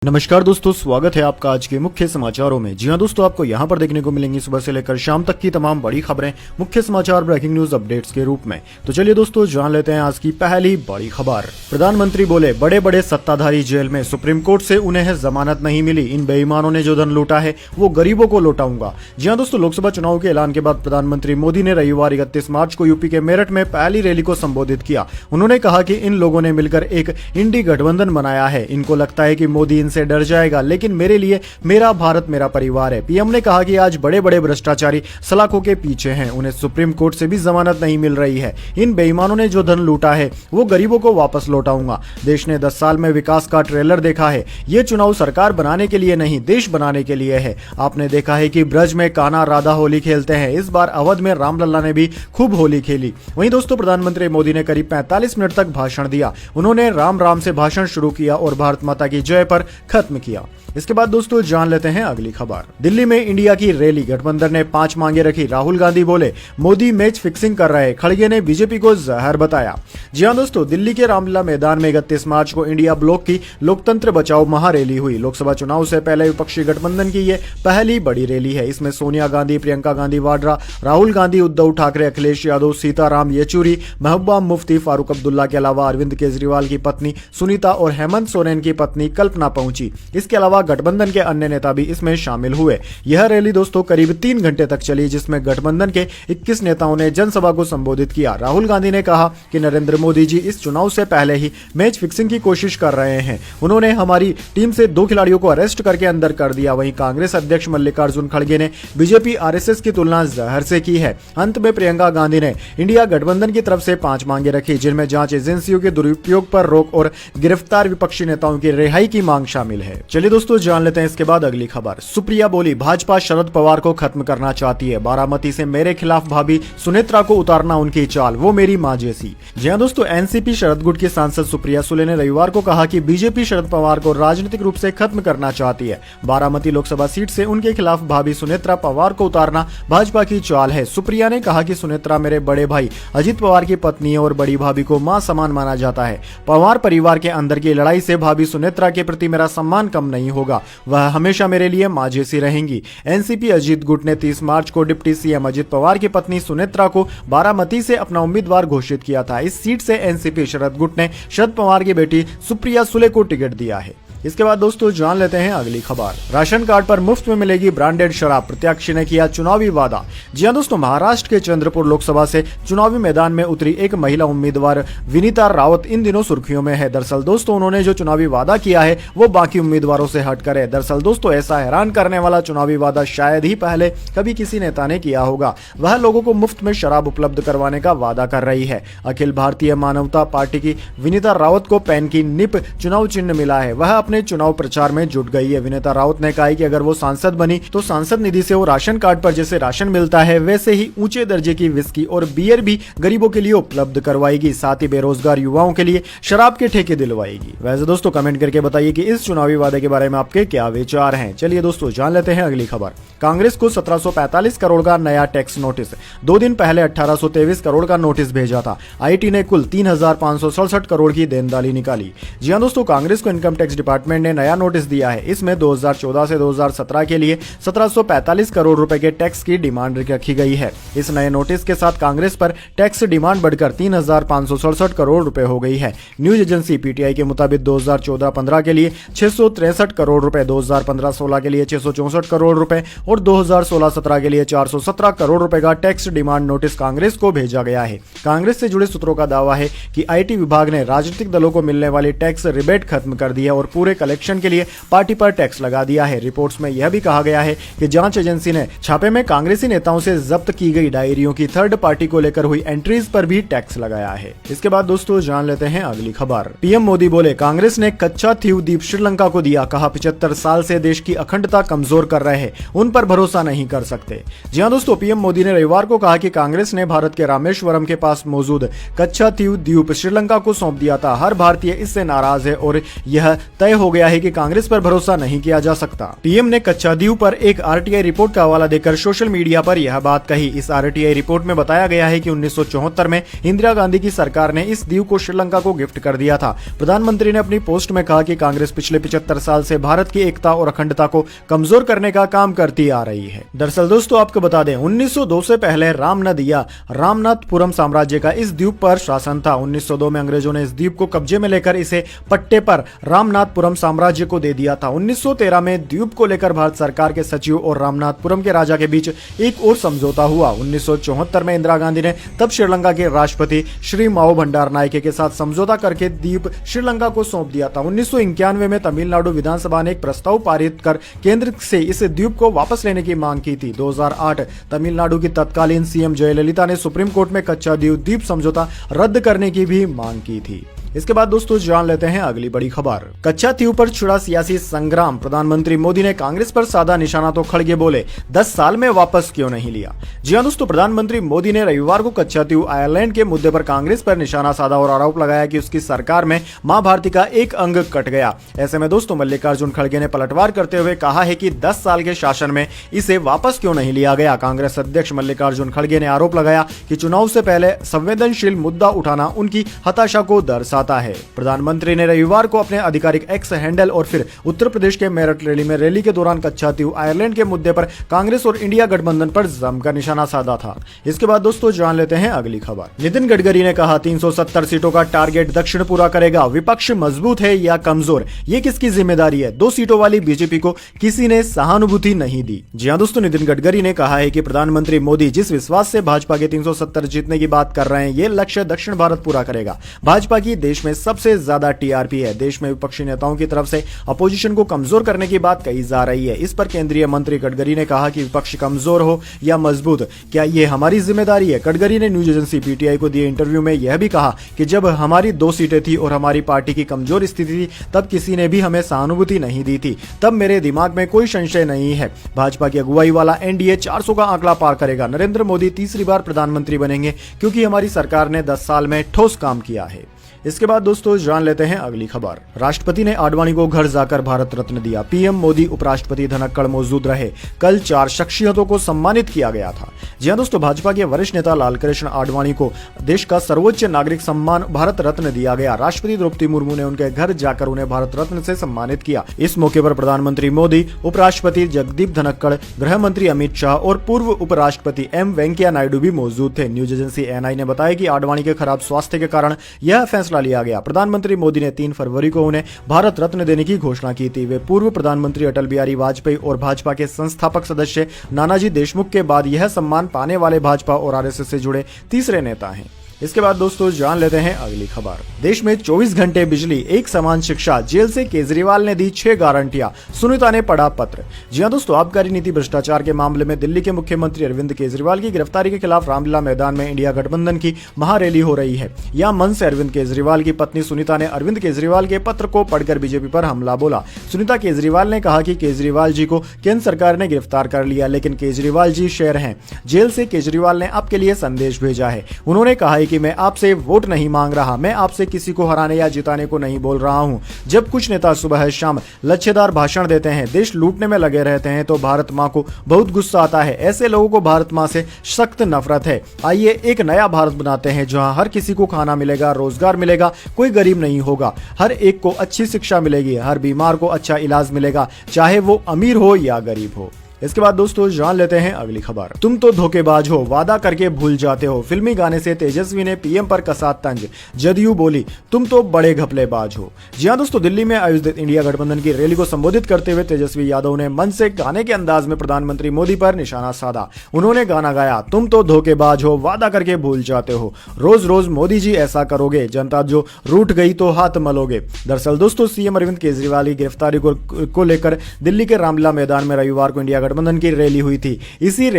नमस्कार दोस्तों, स्वागत है आपका आज के मुख्य समाचारों में। जी हां दोस्तों, आपको यहां पर देखने को मिलेंगी सुबह से लेकर शाम तक की तमाम बड़ी खबरें मुख्य समाचार ब्रेकिंग न्यूज अपडेट्स के रूप में। तो चलिए दोस्तों, जान लेते हैं आज की पहली बड़ी खबर। प्रधानमंत्री बोले, बड़े बड़े सत्ताधारी जेल में, सुप्रीम कोर्ट से उन्हें जमानत नहीं मिली, इन बेईमानों ने जो धन लूटा है वो गरीबों को लौटाऊंगा। जी हां दोस्तों, लोकसभा चुनाव के ऐलान के बाद प्रधानमंत्री मोदी ने रविवार 31 मार्च को यूपी के मेरठ में पहली रैली को संबोधित किया। उन्होंने कहा कि इन लोगों ने मिलकर एक इंडी गठबंधन बनाया है, इनको लगता है कि मोदी इनसे डर जाएगा, लेकिन मेरे लिए मेरा भारत मेरा परिवार है। पीएम ने कहा कि आज बड़े बड़े भ्रष्टाचारी सलाखों के पीछे हैं, उन्हें सुप्रीम कोर्ट से भी जमानत नहीं मिल रही है। इन बेईमानों ने जो धन लूटा है वो गरीबों को वापस लौटाऊंगा। देश ने 10 साल में विकास का ट्रेलर देखा है। ये चुनाव सरकार बनाने के लिए नहीं, देश बनाने के लिए है। आपने देखा है कि ब्रज में कान्हा राधा होली खेलते हैं, इस बार अवध में रामलला ने भी खूब होली खेली। वहीं दोस्तों, प्रधानमंत्री मोदी ने करीब 45 मिनट तक भाषण दिया। उन्होंने राम राम से भाषण शुरू किया और भारत माता की जय पर खत्म किया। इसके बाद दोस्तों, जान लेते हैं अगली खबर। दिल्ली में इंडिया की रैली, गठबंधन ने 5 मांगे रखी। राहुल गांधी बोले, मोदी मैच फिक्सिंग कर रहे, खड़गे ने बीजेपी को जहर बताया। जी हां दोस्तों, दिल्ली के रामलीला मैदान में 31 मार्च को इंडिया ब्लॉक की लोकतंत्र बचाओ महारैली हुई। लोकसभा चुनाव से पहले विपक्षी गठबंधन की ये पहली बड़ी रैली है। इसमें सोनिया गांधी, प्रियंका गांधी वाड्रा, राहुल गांधी, उद्धव ठाकरे, अखिलेश यादव, सीताराम येचुरी, महबूबा मुफ्ती, फारूक अब्दुल्ला के अलावा अरविंद केजरीवाल की पत्नी सुनीता और हेमंत सोरेन की पत्नी कल्पना पहुंची। इसके अलावा गठबंधन के अन्य नेता भी इसमें शामिल हुए। यह रैली दोस्तों करीब 3 घंटे तक चली, जिसमें गठबंधन के 21 नेताओं ने जनसभा को संबोधित किया। राहुल गांधी ने कहा कि नरेंद्र मोदी जी इस चुनाव से पहले ही मैच फिक्सिंग की कोशिश कर रहे हैं। उन्होंने हमारी टीम से 2 खिलाड़ियों को अरेस्ट करके अंदर कर दिया। वहीं कांग्रेस अध्यक्ष मल्लिकार्जुन खड़गे ने बीजेपी आरएसएस की तुलना जहर से की है। अंत में प्रियंका गांधी ने इंडिया गठबंधन की तरफ से 5 मांगे रखी, जिनमें जांच एजेंसियों के दुरुपयोग पर रोक और गिरफ्तार विपक्षी नेताओं की रिहाई की मांग शामिल है। चलिए दोस्तों, जान लेते हैं इसके बाद अगली खबर। सुप्रिया बोली, भाजपा शरद पवार को खत्म करना चाहती है। बारामती से मेरे खिलाफ भाभी सुनेत्रा को उतारना उनकी चाल, वो मेरी मां जैसी। जी हां दोस्तों, एनसीपी शरद गुट की सांसद सुप्रिया सुले ने रविवार को कहा कि बीजेपी शरद पवार को राजनीतिक रूप से खत्म करना चाहती है। बारामती लोकसभा सीट से उनके खिलाफ भाभी सुनेत्रा पवार को उतारना भाजपा की चाल है। सुप्रिया ने कहा कि सुनेत्रा मेरे बड़े भाई अजित पवार की पत्नी है और बड़ी भाभी को मां समान माना जाता है। पवार परिवार के अंदर की लड़ाई से भाभी सुनेत्रा के प्रति मेरा सम्मान कम नहीं होगा, वह हमेशा मेरे लिए मां जैसी रहेंगी। एनसीपी अजीत गुट ने 30 मार्च को डिप्टी सीएम अजित पवार की पत्नी सुनेत्रा को बारामती से अपना उम्मीदवार घोषित किया था। इस सीट से एनसीपी शरद गुट ने शरद पवार की बेटी सुप्रिया सुले को टिकट दिया है। इसके बाद दोस्तों, जान लेते हैं अगली खबर। राशन कार्ड पर मुफ्त में मिलेगी ब्रांडेड शराब, प्रत्याशी ने किया चुनावी वादा। जी हां दोस्तों, महाराष्ट्र के चंद्रपुर लोकसभा से चुनावी मैदान में उतरी एक महिला उम्मीदवार विनीता रावत इन दिनों सुर्खियों में है। दरअसल दोस्तों, उन्होंने जो चुनावी वादा किया है वो बाकी उम्मीदवारों से हटकर है। दरअसल दोस्तों, ऐसा हैरान करने वाला चुनावी वादा शायद ही पहले कभी किसी नेता ने किया होगा। वह लोगों को मुफ्त में शराब उपलब्ध करवाने का वादा कर रही है। अखिल भारतीय मानवता पार्टी की विनीता रावत को पेन की निप चुनाव चिन्ह मिला है। वह अपने चुनाव प्रचार में जुट गई है। विनीता रावत ने कहा कि अगर वो सांसद बनी तो सांसद निधि से वो राशन कार्ड पर जैसे राशन मिलता है वैसे ही ऊंचे दर्जे की विस्की और बियर भी गरीबों के लिए उपलब्ध करवाएगी। साथ ही बेरोजगार युवाओं के लिए शराब के ठेके दिलवाएगी। वैसे दोस्तों, कमेंट करके बताइए कि इस चुनावी वादे के बारे में आपके क्या विचार हैं। चलिए दोस्तों, जान लेते हैं अगली खबर। कांग्रेस को 1745 करोड़ का नया टैक्स नोटिस। 2 दिन पहले 1823 करोड़ का नोटिस भेजा था। आईटी ने कुल 3567 करोड़ की देनदारी निकाली। जी हां दोस्तों, कांग्रेस को इनकम टैक्स डिपार्टमेंट ने नया नोटिस दिया है। इसमें 2014 से 2017 के लिए 1745 करोड़ रुपए के टैक्स की डिमांड रखी गई है। इस नए नोटिस के साथ कांग्रेस पर टैक्स डिमांड बढ़कर 3567 करोड़ रुपए हो गई है। न्यूज एजेंसी पीटीआई के मुताबिक 2014-15 के लिए 663 करोड़ रुपए, 2015-16 के लिए 664 करोड़ रुपए और 2016-17 के लिए 417 करोड़ रुपए का टैक्स डिमांड नोटिस कांग्रेस को भेजा गया है। कांग्रेस से जुड़े सूत्रों का दावा है कि आईटी विभाग ने राजनीतिक दलों को मिलने वाली टैक्स रिबेट खत्म कर दी है और पूरे कलेक्शन के लिए पार्टी पर टैक्स लगा दिया है। रिपोर्ट्स में यह भी कहा गया है कि जांच एजेंसी ने छापे में कांग्रेसी नेताओं से जब्त की गई डायरियों की थर्ड पार्टी को लेकर हुई एंट्रीज पर भी टैक्स लगाया है। इसके बाद दोस्तों, जान लेते हैं अगली खबर। पीएम मोदी बोले, कांग्रेस ने कच्चा थीव द्वीप श्रीलंका को दिया, कहा 75 साल से देश की अखंडता कमजोर कर रहे हैं, उन पर भरोसा नहीं कर सकते। जी हां दोस्तों, पीएम मोदी ने रविवार को कहा कि कांग्रेस ने भारत के रामेश्वरम के पास मौजूद कच्चा थीव द्वीप श्रीलंका को सौंप दिया था। हर भारतीय इससे नाराज है और यह तय हो गया है कि कांग्रेस पर भरोसा नहीं किया जा सकता। पीएम ने कच्चादीव पर एक आरटीआई रिपोर्ट का हवाला देकर सोशल मीडिया पर यह बात कही। इस आरटीआई रिपोर्ट में बताया गया है कि 1974 में इंदिरा गांधी की सरकार ने इस दीव को श्रीलंका को गिफ्ट कर दिया था। प्रधानमंत्री ने अपनी पोस्ट में कहा कि कांग्रेस पिछले 75 साल से भारत की एकता और अखंडता को कमजोर करने का काम करती आ रही है। दरअसल दोस्तों आपको बता दें 1902 से पहले रामनाथपुरम साम्राज्य का इस द्वीप पर शासन था। 1902 में अंग्रेजों ने इस द्वीप को कब्जे में लेकर इसे पट्टे पर रामनाथपुरम साम्राज्य को दे दिया था। 1913 में द्वीप को लेकर भारत सरकार के सचिव और रामनाथपुरम के राजा के बीच एक और समझौता हुआ। 1974 में इंदिरा गांधी ने तब श्रीलंका के राष्ट्रपति श्री माओ भंडार नायके के साथ समझौता करके द्वीप श्रीलंका को सौंप दिया था। 1991 में तमिलनाडु विधानसभा ने एक प्रस्ताव पारित कर केंद्र से इस द्वीप को वापस लेने की मांग की थी। 2008 तमिलनाडु की तत्कालीन सीएम जयललिता ने सुप्रीम कोर्ट में कच्चादीव द्वीप समझौता रद्द करने की भी मांग की थी। इसके बाद दोस्तों जान लेते हैं अगली बड़ी खबर। कच्चादीव पर छिड़ा सियासी संग्राम, प्रधानमंत्री मोदी ने कांग्रेस पर साधा निशाना तो खड़गे बोले 10 साल में वापस क्यों नहीं लिया। जी हां दोस्तों, प्रधानमंत्री मोदी ने रविवार को कच्चादीव आइलैंड के मुद्दे पर कांग्रेस पर निशाना साधा और आरोप लगाया कि उसकी सरकार में मां भारती का एक अंग कट गया। ऐसे में दोस्तों मल्लिकार्जुन खड़गे ने पलटवार करते हुए कहा है कि 10 साल के शासन में इसे वापस क्यों नहीं लिया गया। कांग्रेस अध्यक्ष मल्लिकार्जुन खड़गे ने आरोप लगाया कि चुनाव से पहले संवेदनशील मुद्दा उठाना उनकी हताशा को दर्शाता है। प्रधानमंत्री ने रविवार को अपने आधिकारिक एक्स हैंडल और फिर उत्तर प्रदेश के मेरठ रैली के दौरान कच्चादीव आइलैंड के मुद्दे पर कांग्रेस और इंडिया गठबंधन पर जमकर निशाना साधा था। इसके बाद दोस्तों जान लेते हैं अगली खबर। नितिन गडकरी ने कहा 370 सीटों का टारगेट दक्षिण पूरा करेगा। विपक्ष मजबूत है या कमजोर, ये किसकी जिम्मेदारी है। 2 सीटों वाली बीजेपी को किसी ने सहानुभूति नहीं दी। जी हां दोस्तों, नितिन गडकरी ने कहा है कि प्रधानमंत्री मोदी जिस विश्वास से भाजपा के 370 जीतने की बात कर रहे हैं, ये लक्ष्य दक्षिण भारत पूरा करेगा। भाजपा की देश में सबसे ज्यादा टीआरपी है। देश में विपक्षी नेताओं की तरफ से अपोजिशन को कमजोर करने की बात कही जा रही है। इस पर केंद्रीय मंत्री गडकरी ने कहा कि विपक्ष कमजोर हो या मजबूत, क्या ये हमारी जिम्मेदारी है। गडकरी ने न्यूज एजेंसी पीटीआई को दिए इंटरव्यू में यह भी कहा कि जब हमारी 2 सीटें थी और हमारी पार्टी की कमजोर स्थिति थी, तब किसी ने भी हमें सहानुभूति नहीं दी थी। तब मेरे दिमाग में कोई संशय नहीं है, भाजपा की अगुवाई वाला एनडीए 400 का आंकड़ा पार करेगा। नरेंद्र मोदी तीसरी बार प्रधानमंत्री बनेंगे क्योंकि हमारी सरकार ने 10 साल में ठोस काम किया है। इसके बाद दोस्तों जान लेते हैं अगली खबर। राष्ट्रपति ने आडवाणी को घर जाकर भारत रत्न दिया। पीएम मोदी, उपराष्ट्रपति धनखड़ मौजूद रहे। कल 4 शख्सियतों को सम्मानित किया गया था। जी हां दोस्तों, भाजपा के वरिष्ठ नेता लालकृष्ण आडवाणी को देश का सर्वोच्च नागरिक सम्मान भारत रत्न दिया गया। राष्ट्रपति द्रौपदी मुर्मू ने उनके घर जाकर उन्हें भारत रत्न से सम्मानित किया। इस मौके पर प्रधानमंत्री मोदी, उपराष्ट्रपति जगदीप धनखड़, गृह मंत्री अमित शाह और पूर्व उपराष्ट्रपति एम वेंकैया नायडू भी मौजूद थे। न्यूज एजेंसी एएनआई ने बताया कि आडवाणी के खराब स्वास्थ्य के कारण यह फैसला लिया गया। प्रधानमंत्री मोदी ने 3 फरवरी को उन्हें भारत रत्न देने की घोषणा की थी। वे पूर्व प्रधानमंत्री अटल बिहारी वाजपेयी और भाजपा के संस्थापक सदस्य नानाजी देशमुख के बाद यह सम्मान पाने वाले भाजपा और आरएसएस से जुड़े तीसरे नेता हैं। इसके बाद दोस्तों जान लेते हैं अगली खबर। देश में 24 घंटे बिजली, एक समान शिक्षा, जेल से केजरीवाल ने दी 6 गारंटियां, सुनीता ने पढ़ा पत्र। जी हां दोस्तों, आबकारी नीति भ्रष्टाचार के मामले में दिल्ली के मुख्यमंत्री अरविंद केजरीवाल की गिरफ्तारी के खिलाफ रामलीला मैदान में इंडिया गठबंधन की महारैली हो रही है। यहां मंच से अरविंद केजरीवाल की पत्नी सुनीता ने अरविंद केजरीवाल के पत्र को पढ़कर बीजेपी पर हमला बोला। सुनीता केजरीवाल ने कहा कि केजरीवाल जी को केंद्र सरकार ने गिरफ्तार कर लिया, लेकिन केजरीवाल जी शेर हैं। जेल से केजरीवाल ने आपके लिए संदेश भेजा है। उन्होंने कहा है कि मैं आपसे वोट नहीं मांग रहा, मैं आपसे किसी को हराने या जिताने को नहीं बोल रहा हूं। जब कुछ नेता सुबह शाम लच्छेदार भाषण देते हैं, देश लूटने में लगे रहते हैं, तो भारत मां को बहुत गुस्सा आता है। ऐसे लोगों को भारत मां से सख्त नफरत है। आइए एक नया भारत बनाते हैं जहां हर किसी को खाना मिलेगा, रोजगार मिलेगा, कोई गरीब नहीं होगा, हर एक को अच्छी शिक्षा मिलेगी, हर बीमार को अच्छा इलाज मिलेगा, चाहे वो अमीर हो या गरीब हो। इसके बाद दोस्तों जान लेते हैं अगली खबर। तुम तो धोखेबाज हो, वादा करके भूल जाते हो। फिल्मी गाने से तेजस्वी ने पीएम पर कसा तंज। जदयू बोली तुम तो बड़े घपलेबाज हो। जी हां दोस्तों, दिल्ली में आयोजित इंडिया गठबंधन की रैली को संबोधित करते हुए तेजस्वी यादव ने मंच से गाने के अंदाज में प्रधानमंत्री मोदी पर निशाना साधा। उन्होंने गाना गाया, तुम तो धोखेबाज हो, वादा करके भूल जाते हो, रोज रोज मोदी जी ऐसा करोगे, जनता जो रूठ गई तो हाथ मलोगे। दरअसल दोस्तों, सीएम अरविंद केजरीवाल की गिरफ्तारी को लेकर दिल्ली के रामलीला मैदान में रविवार को इंडिया गठबंधन की रैली हुई थी। इसी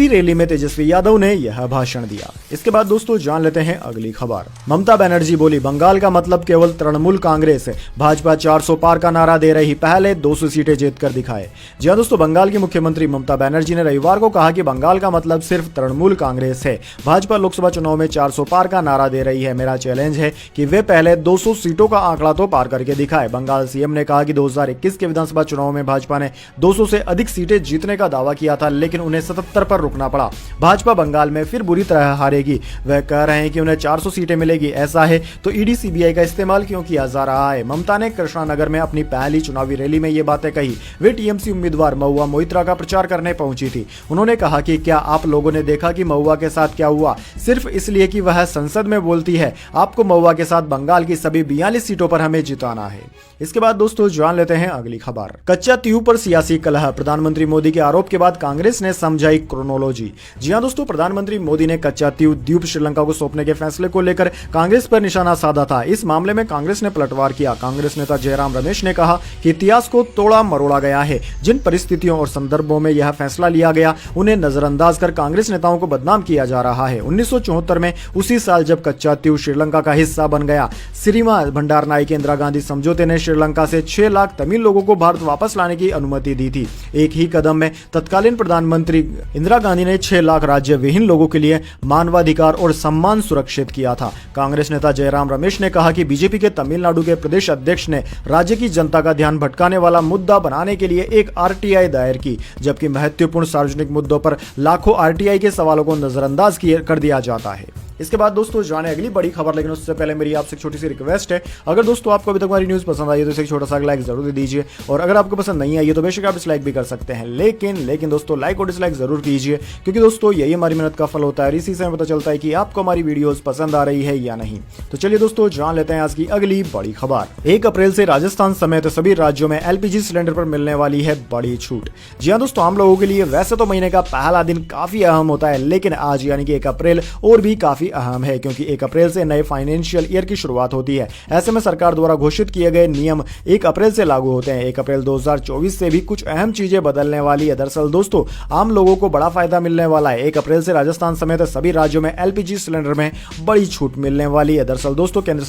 रैली में तेजस्वी यादव ने यह भाषण दिया। इसके बाद दोस्तों जान लेते हैं अगली खबर। ममता बनर्जी बोली, बंगाल का मतलब केवल तृणमूल कांग्रेस है, भाजपा 400 पार का नारा दे रही, पहले 200 सीटें जीतकर दिखाए। जी हां दोस्तों, बंगाल की मुख्यमंत्री ममता बनर्जी ने रविवार को कहा कि बंगाल का मतलब सिर्फ तृणमूल कांग्रेस है, भाजपा लोकसभा चुनाव में 400 पार का नारा दे रही है। मेरा चैलेंज है कि वे पहले 200 सीटों का आंकड़ा तो पार करके दिखाए। बंगाल सीएम ने कहा कि 2021 के विधानसभा चुनाव में भाजपा ने 200 से अधिक सीटें जीतने का दावा किया था, लेकिन उन्हें 77 पर रुकना पड़ा। भाजपा बंगाल में फिर बुरी तरह हारेगी। वह कह रहे हैं कि उन्हें 400 सीटें मिलेगी। ऐसा है तो ईडी सीबीआई का इस्तेमाल क्यों किया जा रहा है? ममता ने कृष्णानगर में अपनी पहली चुनावी रैली में ये बातें कही। वे टीएमसी उम्मीदवार महुआ मोइत्रा का प्रचार करने पहुंची थी। उन्होंने कहा कि क्या आप लोगों ने देखा कि महुआ के साथ क्या हुआ? सिर्फ इसलिए कि वह संसद में बोलती है। आपको महुआ के साथ बंगाल की सभी 42 सीटों पर हमें जिताना है। इसके बाद दोस्तों जान लेते हैं अगली खबर। कच्चा ट्यूब पर सियासी कलह, प्रधानमंत्री मोदी के आरोप के बाद कांग्रेस ने समझाई क्रोनोलॉजी। जी हां दोस्तों, प्रधानमंत्री मोदी ने कच्चा द्वीप श्रीलंका को सौंपने के फैसले को लेकर कांग्रेस पर निशाना साधा था। इस मामले में कांग्रेस ने पलटवार किया। कांग्रेस नेता जयराम रमेश ने कहा कि इतिहास को तोड़ा मरोड़ा गया है। जिन परिस्थितियों और संदर्भों में यह फैसला लिया गया, उन्हें नजरअंदाज कर कांग्रेस नेताओं को बदनाम किया जा रहा है। 1974 में, उसी साल जब कच्चा द्वीप श्रीलंका का हिस्सा बन गया, सिरिमा भंडारनायके इंदिरा गांधी समझौते ने श्रीलंका से 6 लाख तमिल लोगों को भारत वापस लाने की अनुमति दी थी। एक ही कदम में तत्कालीन प्रधानमंत्री इंदिरा गांधी ने 6 लाख राज्य विहीन लोगों के लिए मानवाधिकार और सम्मान सुरक्षित किया था। कांग्रेस नेता जयराम रमेश ने कहा कि बीजेपी के तमिलनाडु के प्रदेश अध्यक्ष ने राज्य की जनता का ध्यान भटकाने वाला मुद्दा बनाने के लिए एक आरटीआई दायर की, जबकि महत्वपूर्ण सार्वजनिक मुद्दों पर लाखों आरटीआई के सवालों को नजरअंदाज कर दिया जाता है। इसके बाद दोस्तों जाने अगली बड़ी खबर, लेकिन उससे पहले मेरी आपसे एक छोटी सी रिक्वेस्ट है। अगर दोस्तों आपको अभी तक हमारी न्यूज़ पसंद आई है तो इसे एक छोटा सा लाइक जरूर दे दीजिए, और अगर आपको पसंद नहीं आई है तो बेशक आप डिसलाइक भी कर सकते हैं, लेकिन दोस्तों लाइक और डिसलाइक जरूर कीजिए, क्योंकि दोस्तों यही हमारी मेहनत का फल होता है। इसी से हमें पता चलता है कि आपको हमारी वीडियोस पसंद आ रही है या नहीं। तो चलिए दोस्तों जान लेते हैं आज की अगली बड़ी खबर। 1 अप्रैल से राजस्थान समेत सभी राज्यों में एलपीजी सिलेंडर पर मिलने वाली है बड़ी छूट। जी हाँ दोस्तों, आम लोगों के लिए वैसे तो महीने का पहला दिन काफी अहम होता है, लेकिन आज यानी कि 1 अप्रैल और भी काफी अहम है, क्योंकि 1 अप्रैल से नए फाइनेंशियल ईयर की शुरुआत होती है। ऐसे में सरकार द्वारा घोषित किए गए नियम 1 अप्रैल से लागू होते हैं। 1 अप्रैल 2024 से भी कुछ अहम चीजें बदलने वाली है। दरअसल दोस्तों आम लोगों को बड़ा फायदा मिलने वाला है। 1 अप्रैल से राजस्थान समेत सभी राज्यों में एलपीजी सिलेंडर में बड़ी छूट मिलने वाली है। दरअसल दोस्तों केंद्र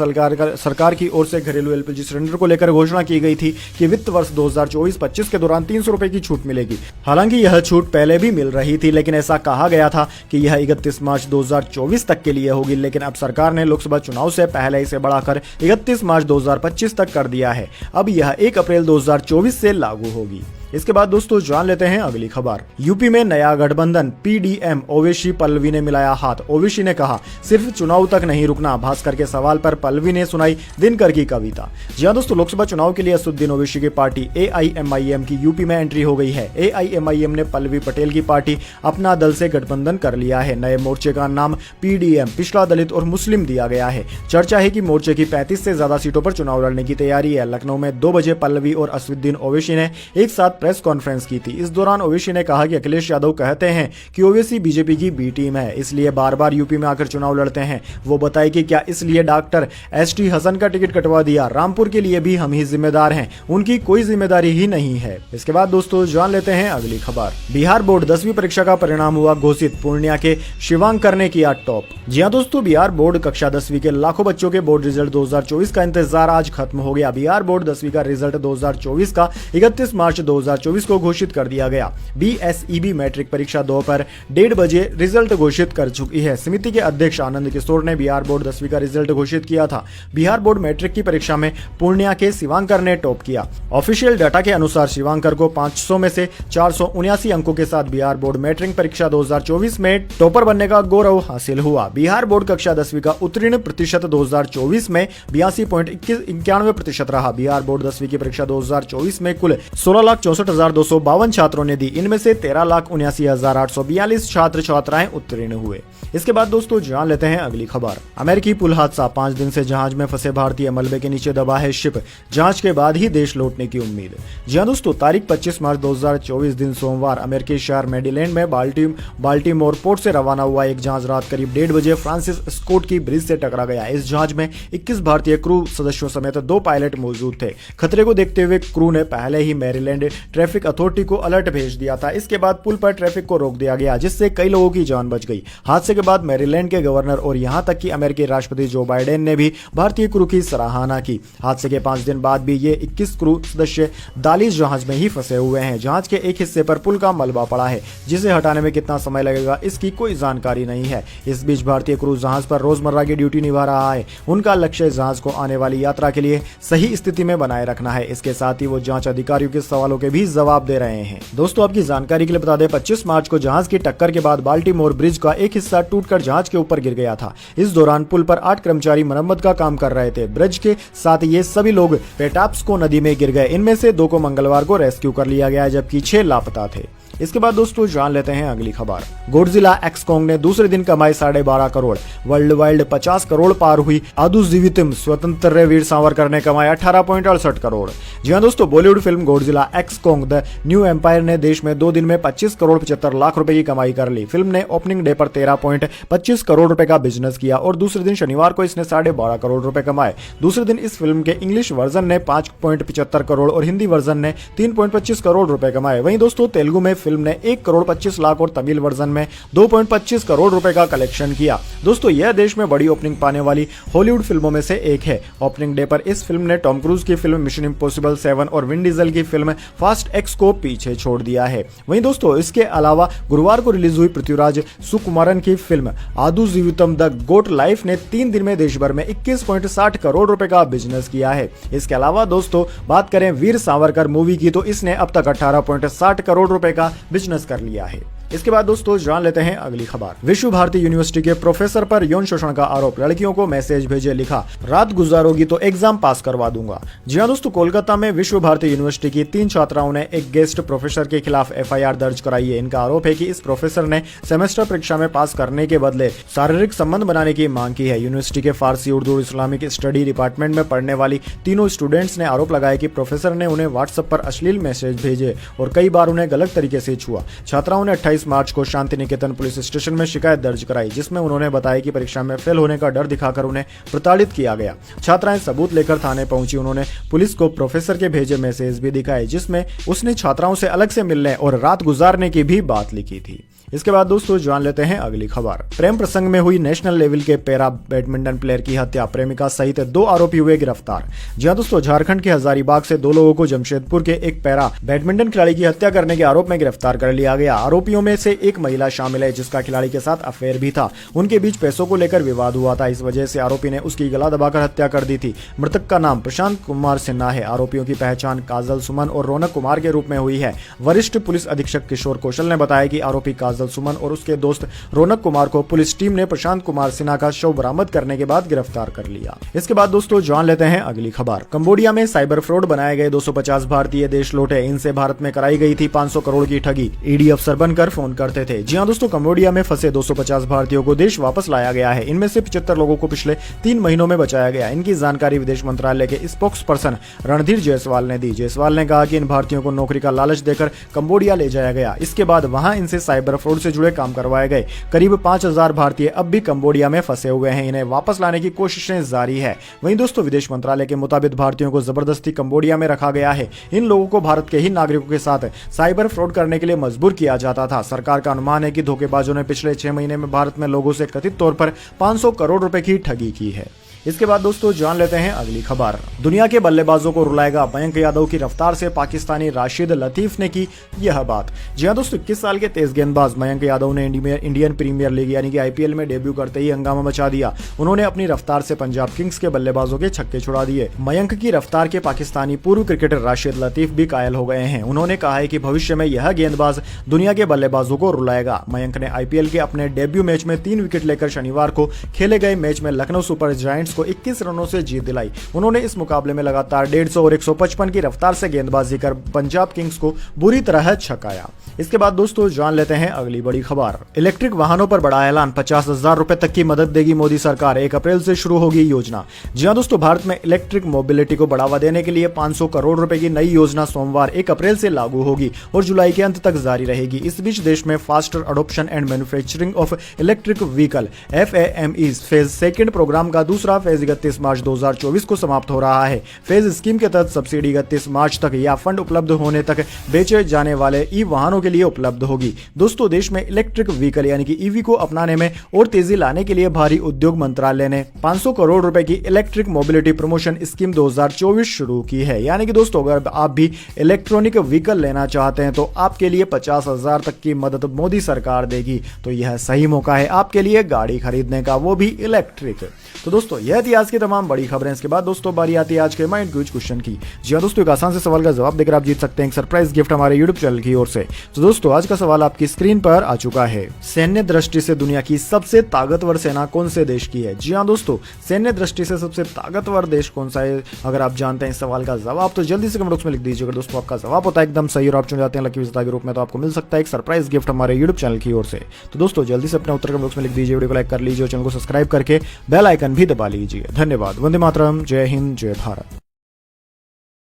सरकार की ओर से घरेलू एलपीजी सिलेंडर को लेकर घोषणा की गई थी कि वित्त वर्ष 2024-25 के दौरान 300 रुपए की छूट मिलेगी। हालांकि यह छूट पहले भी मिल रही थी, लेकिन ऐसा कहा गया था कि यह 31 मार्च 2024 तक के लिए होगी, लेकिन अब सरकार ने लोकसभा चुनाव से पहले इसे बढ़ाकर 31 मार्च 2025 तक कर दिया है। अब यह 1 अप्रैल 2024 से लागू होगी। इसके बाद दोस्तों जान लेते हैं अगली खबर। यूपी में नया गठबंधन, पीडीएम ओवैसी पल्लवी ने मिलाया हाथ। ओवैसी ने कहा सिर्फ चुनाव तक नहीं रुकना। भास्कर के सवाल पर पल्लवी ने सुनाई दिनकर की कविता। जी हां दोस्तों, लोकसभा चुनाव के लिए असदुद्दीन ओवैसी की पार्टी एआईएमआईएम की यूपी में एंट्री हो गई है। एआईएमआईएम ने पल्लवी पटेल की पार्टी अपना दल से गठबंधन कर लिया है। नए मोर्चे का नाम पीडीएम, पिछड़ा दलित और मुस्लिम दिया गया है। चर्चा है कि मोर्चे की 35 से ज्यादा सीटों पर चुनाव लड़ने की तैयारी है। लखनऊ में 2 बजे पल्लवी और असदुद्दीन ओवैसी ने एक साथ प्रेस कॉन्फ्रेंस की थी। इस दौरान ओवैसी ने कहा कि अखिलेश यादव कहते हैं कि ओवैसी बीजेपी की बी टीम है, इसलिए बार बार यूपी में आकर चुनाव लड़ते हैं। वो बताए कि क्या इसलिए डॉक्टर एसटी हसन का टिकट कटवा दिया? रामपुर के लिए भी हम ही जिम्मेदार हैं, उनकी कोई जिम्मेदारी ही नहीं है। इसके बाद दोस्तों जान लेते हैं अगली खबर। बिहार बोर्ड 10वीं परीक्षा का परिणाम हुआ घोषित। पूर्णिया के शिवांकर ने किया टॉप। जी हां दोस्तों, बिहार बोर्ड कक्षा 10वीं के लाखों बच्चों के बोर्ड रिजल्ट 2024 का इंतजार आज खत्म हो गया। बिहार बोर्ड 10वीं का रिजल्ट 2024 का 31 मार्च 2024 को घोषित कर दिया गया। बीएसईबी मैट्रिक परीक्षा दोपहर 1:30 बजे रिजल्ट घोषित कर चुकी है। समिति के अध्यक्ष आनंद किशोर ने बिहार बोर्ड 10वीं का रिजल्ट घोषित किया था। बिहार बोर्ड मैट्रिक की परीक्षा में पूर्णिया के शिवांकर ने टॉप किया। ऑफिशियल डाटा के अनुसार शिवांकर को 500 में से 479 अंकों के साथ बिहार बोर्ड मैट्रिक परीक्षा 2024 में टॉपर बनने का गौरव हासिल हुआ। बिहार बोर्ड कक्षा 10वीं का उत्तीर्ण प्रतिशत 2024 में 82.91% रहा। बिहार बोर्ड 10वीं की परीक्षा 2024 में कुल 16,64,252 छात्रों ने दी। इनमें से 13,79,842 छात्र छात्राएं उत्तीर्ण हुए। इसके बाद दोस्तों जान लेते हैं अगली खबर। अमेरिकी पुल हादसा, 5 दिन से जहाज में फंसे भारतीय मलबे के नीचे दबा है शिप, जांच के बाद ही देश लौटने की उम्मीद। जी हां दोस्तों, तारीख 25 मार्च 2024 दिन सोमवार अमेरिकी शहर मेरीलैंड में बाल्टीमोर पोर्ट से रवाना हुआ एक जहाज रात करीब 1:30 बजे फ्रांसिस स्कॉट की ब्रिज से टकरा गया। इस जहाज में 21 भारतीय क्रू सदस्यों समेत 2 पायलट मौजूद थे। खतरे को देखते हुए क्रू ने पहले ही मैरीलैंड ट्रैफिक अथॉरिटी को अलर्ट भेज दिया था। इसके बाद पुल पर ट्रैफिक को रोक दिया गया, जिससे कई लोगों की जान बच गई। हादसे के बाद मैरीलैंड के गवर्नर और यहां तक कि अमेरिकी राष्ट्रपति जो बाइडेन ने भी भारतीय क्रू की सराहना की। हादसे के 5 दिन बाद भी ये 21 क्रू सदस्य दालिस जहाज में ही फंसे हुए हैं। जहाज के एक हिस्से पर पुल का मलबा पड़ा है, जिसे हटाने में कितना समय लगेगा इसकी कोई जानकारी नहीं है। इस बीच भारतीय क्रू जहाज पर रोजमर्रा की ड्यूटी निभा रहा है। उनका लक्ष्य जहाज को आने वाली यात्रा के लिए सही स्थिति में बनाए रखना है। इसके साथ ही वो जांच अधिकारियों के सवालों के भी जवाब दे रहे हैं। दोस्तों आपकी जानकारी के लिए बता दें, 25 मार्च को जहाज की टक्कर के बाद बाल्टीमोर ब्रिज का एक हिस्सा टूटकर जहाज के ऊपर गिर गया था। इस दौरान पुल पर 8 कर्मचारी मरम्मत का काम कर रहे थे। ब्रिज के साथ ये सभी लोग पेटाप्स्को नदी में गिर गए। इनमें से 2 को मंगलवार को रेस्क्यू कर लिया गया, जबकि 6 लापता थे। इसके बाद दोस्तों जान लेते हैं अगली खबर। गॉडजिला एक्स कॉन्ग ने दूसरे दिन कमाई 12.5 करोड़। वर्ल्ड वाइड 50 करोड़ पार हुई आदु जीवितम स्वतंत्र वीर सावरकर ने कमाया 18.68 करोड़। जी हां दोस्तों, Bollywood film Godzilla x Kong the new empire ने देश में 2 दिन में 25 करोड़ 75 लाख रुपए की कमाई कर ली। फिल्म ने ओपनिंग डे पर 13.25 करोड़ रुपए का बिजनेस किया और दूसरे दिन शनिवार को इसने 12.5 करोड़ रुपए कमाए। दूसरे दिन इस फिल्म के इंग्लिश वर्जन ने 5.75 करोड़ और हिंदी वर्जन ने 3.25 करोड़ रुपए कमाए। वहीं दोस्तों तेलुगु में फिल्म ने 1 करोड़ 25 लाख और तमिल वर्जन में 2.25 करोड़ रुपए का कलेक्शन किया। दोस्तों यह देश में बड़ी ओपनिंग पाने वाली हॉलीवुड फिल्मों में से एक है। ओपनिंग डे पर इस फिल्म ने टॉम क्रूज की फिल्म मिशन इम्पॉसिबल 7 और विन डीजल की फिल्म फास्ट एक्स को पीछे छोड़ दिया है। वहीं दोस्तों इसके अलावा गुरुवार को रिलीज हुई पृथ्वीराज सुकुमारन की फिल्म आदु जीवितम द गोट लाइफ ने 3 दिन में देश भर में 21.60 करोड़ रुपए का बिजनेस किया है। इसके अलावा दोस्तों बात करें वीर सावरकर मूवी की, तो इसने अब तक 18.60 करोड़ रुपए का बिजनेस कर लिया है। इसके बाद दोस्तों जान लेते हैं अगली खबर। विश्व भारती यूनिवर्सिटी के प्रोफेसर पर यौन शोषण का आरोप, लड़कियों को मैसेज भेजे, लिखा रात गुजारोगी तो एग्जाम पास करवा दूंगा। जी हां दोस्तों, कोलकाता में विश्व भारती यूनिवर्सिटी की 3 छात्राओं ने एक गेस्ट प्रोफेसर के खिलाफ FIR दर्ज कराई है। इनका आरोप है कि इस प्रोफेसर ने सेमेस्टर परीक्षा में पास करने के बदले शारीरिक संबंध बनाने की मांग की है। यूनिवर्सिटी के फारसी, उर्दू और इस्लामिक स्टडी डिपार्टमेंट में पढ़ने वाली तीनों स्टूडेंट्स ने आरोप लगाया कि प्रोफेसर ने उन्हें व्हाट्सएप पर अश्लील मैसेज भेजे और कई बार उन्हें गलत तरीके से छुआ। छात्राओं ने 28 मार्च को शांति निकेतन पुलिस स्टेशन में शिकायत दर्ज कराई, जिसमें उन्होंने बताया कि परीक्षा में फेल होने का डर दिखाकर उन्हें प्रताड़ित किया गया। छात्राएं सबूत लेकर थाने पहुंची। उन्होंने पुलिस को प्रोफेसर के भेजे मैसेज भी दिखाए, जिसमें उसने छात्राओं से अलग से मिलने और रात गुजारने की भी बात लिखी थी। इसके बाद दोस्तों जान लेते हैं अगली खबर। प्रेम प्रसंग में हुई नेशनल लेवल के पैरा बैडमिंटन प्लेयर की हत्या, प्रेमिका सहित 2 आरोपी हुए गिरफ्तार। जी हां दोस्तों, झारखंड के हजारीबाग से 2 लोगों को जमशेदपुर के एक पैरा बैडमिंटन खिलाड़ी की हत्या करने के आरोप में गिरफ्तार कर लिया गया। आरोपियों में से एक महिला शामिल है, जिसका खिलाड़ी के साथ अफेयर भी था। उनके बीच पैसों को लेकर विवाद हुआ था। इस वजह से आरोपी ने उसकी गला दबाकर हत्या कर दी थी। मृतक का नाम प्रशांत कुमार सिन्हा है। आरोपियों की पहचान काजल सुमन और रौनक कुमार के रूप में हुई है। वरिष्ठ पुलिस अधीक्षक किशोर कौशल ने बताया कि आरोपी काजल सुमन और उसके दोस्त रौनक कुमार को पुलिस टीम ने प्रशांत कुमार सिन्हा का शव बरामद करने के बाद गिरफ्तार कर लिया। इसके बाद दोस्तों जान लेते हैं अगली खबर। कंबोडिया में साइबर फ्रॉड बनाए गए 250 भारतीय देश लौटे। इनसे भारत में कराई गई थी 500 करोड़ की ठगी। ईडी अफसर बनकर फोन करते थे। जी हां दोस्तों, कंबोडिया में फंसे 250 भारतीयों को देश वापस लाया गया है। इनमें से 75 लोगों को पिछले 3 महीनों में बचाया गया। इनकी जानकारी विदेश मंत्रालय के स्पोक्स पर्सन रणधीर जायसवाल ने दी। जायसवाल ने कहा कि इन भारतीयों को नौकरी का लालच देकर कंबोडिया ले जाया गया। इसके बाद वहां इनसे साइबर फ्रॉड से जुड़े काम करवाए गए। करीब 5000 भारतीय अब भी कंबोडिया में फंसे हुए हैं। इन्हें वापस लाने की कोशिशें जारी है। वहीं दोस्तों विदेश मंत्रालय के मुताबिक भारतीयों को जबरदस्ती कंबोडिया में रखा गया है। इन लोगों को भारत के ही नागरिकों के साथ साइबर फ्रॉड करने के लिए मजबूर किया जाता था। सरकार का अनुमान है कि धोखेबाजों ने पिछले 6 महीने में भारत में लोगों से कथित तौर पर 500 करोड़ रुपए की ठगी की है। इसके बाद दोस्तों जान लेते हैं अगली खबर। दुनिया के बल्लेबाजों को रुलाएगा मयंक यादव की रफ्तार से पाकिस्तानी राशिद लतीफ ने की यह बात। जी हां दोस्तों, 21 साल के तेज गेंदबाज मयंक यादव ने इंडियन प्रीमियर लीग यानी कि IPL में डेब्यू करते ही हंगामा मचा दिया। उन्होंने अपनी रफ्तार से पंजाब किंग्स के बल्लेबाजों के छक्के छुड़ा दिए। मयंक की रफ्तार के पाकिस्तानी पूर्व क्रिकेटर राशिद लतीफ भी कायल हो गए हैं। उन्होंने कहा है कि भविष्य में यह गेंदबाज दुनिया के बल्लेबाजों को रुलाएगा। मयंक ने IPL के अपने डेब्यू मैच में 3 विकेट लेकर शनिवार को खेले गए मैच में लखनऊ सुपर जायंट्स नाइट्स को 21 रनों से जीत दिलाई। उन्होंने इस मुकाबले में लगातार 150 और 155 की रफ्तार से गेंदबाजी कर पंजाब किंग्स को बुरी तरह छकाया। इसके बाद दोस्तों जान लेते हैं अगली बड़ी खबर। इलेक्ट्रिक वाहनों पर बड़ा ऐलान, 50,000 रुपए तक की मदद देगी मोदी सरकार, 1 अप्रैल से शुरू होगी योजना। जी हां दोस्तों, भारत में इलेक्ट्रिक मोबिलिटी को बढ़ावा देने के लिए 500 करोड़ रुपए की नई योजना सोमवार 1 अप्रैल से लागू होगी और जुलाई के अंत तक जारी रहेगी। इस बीच देश में faster adoption and manufacturing of electric vehicle FAME phase second program का दूसरा फेज 31 मार्च 2024 को समाप्त हो रहा है। फेज स्कीम के तहत सब्सिडी 31 मार्च तक या फंड उपलब्ध होने तक बेचे जाने वाले ई वाहनों के लिए उपलब्ध होगी। दोस्तों देश में इलेक्ट्रिक व्हीकल यानी कि ईवी को अपनाने में और तेजी लाने के लिए भारी उद्योग मंत्रालय ने 500 करोड़ रुपए की इलेक्ट्रिक मोबिलिटी प्रमोशन स्कीम 2024 शुरू की है। यानी कि दोस्तों अगर आप भी इलेक्ट्रॉनिक व्हीकल लेना चाहते हैं तो आपके लिए 50,000 तक की मदद मोदी सरकार देगी। तो यह सही मौका है आपके लिए गाड़ी खरीदने का, वो भी इलेक्ट्रिक। तो दोस्तों यह थी आज की तमाम बड़ी खबरें। इसके बाद दोस्तों बारी आती है आज के माइंड क्विज क्वेश्चन की। जी हां दोस्तों, एक आसान से सवाल का जवाब देकर आप जीत सकते हैं एक सरप्राइज गिफ्ट हमारे यूट्यूब चैनल की ओर से। तो दोस्तों आज का सवाल आपकी स्क्रीन पर आ चुका है। सैन्य दृष्टि से दुनिया की सबसे ताकतवर सेना कौन से देश की है? जी हां दोस्तों, सैन्य दृष्टि से सबसे ताकतवर देश कौन सा है? अगर आप जानते हैं इस सवाल का जवाब तो जल्दी से कमेंट बॉक्स में लिख दीजिए। अगर दोस्तों आपका जवाब होता है एकदम सही और आप चुन जाते हैं लकी विजेता के रूप में, तो आपको मिल सकता है एक सरप्राइज गिफ्ट हमारे यूट्यूब चैनल की ओर से। तो दोस्तों जल्दी से अपने उत्तर कमेंट बॉक्स में लिख दीजिए, वीडियो को लाइक कर लीजिए और चैनल को सब्सक्राइब करके बेल आइकन भी दबा लीजिए। धन्यवाद। वंदे मातरम। जय हिंद, जय भारत।